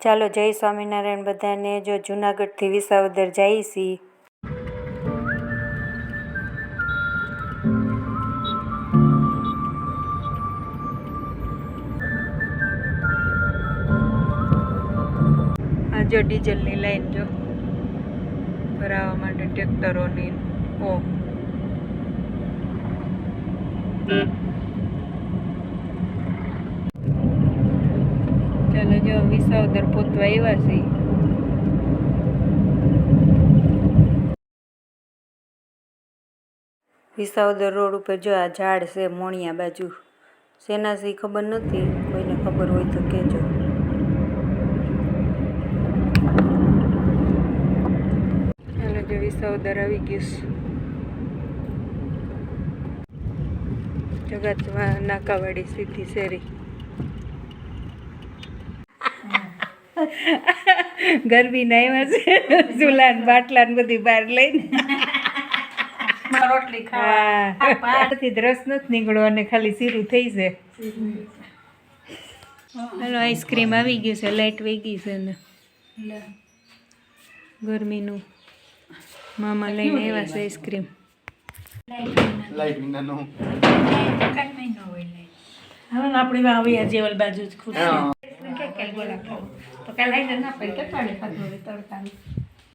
ચાલો જય સ્વામિનારાયણ બધાને। જો જુનાગઢથી વિસાવદર જઈએ છીએ। આ જો ડીઝલની લાઈન જો ભરાવા માટે ટ્રેક્ટરોની ચાલો જો વિસાવદર પહોંચવા આવ્યા છીએ। વિસાવદર રોડ ઉપર જો આ ઝાડ છે મોણિયા બાજુ, શેના છે ખબર નથી, કોઈને ખબર હોય તો કહેજો। ચાલો જો વિસાવદર આવી ગયું છે। જગતમાં નાકાવાળી સીધી શેરી। ગરબી ના આવ્યા છે, ચૂલા ને બાટલા ને બધી બહાર લઈને રોટલી ખાવાથી રસ નથી નીકળ્યો અને ખાલી સીરું થઈ છે। હાલો આઈસ્ક્રીમ આવી ગયું છે, લાઈટ વહી ગઈ છે ને ગરમીનું મામા લઈને આવ્યા છે આઈસ્ક્રીમ। આપણી આવી જેવલ બાજુ જ ખુશ તો કાલે ના પડે તડકા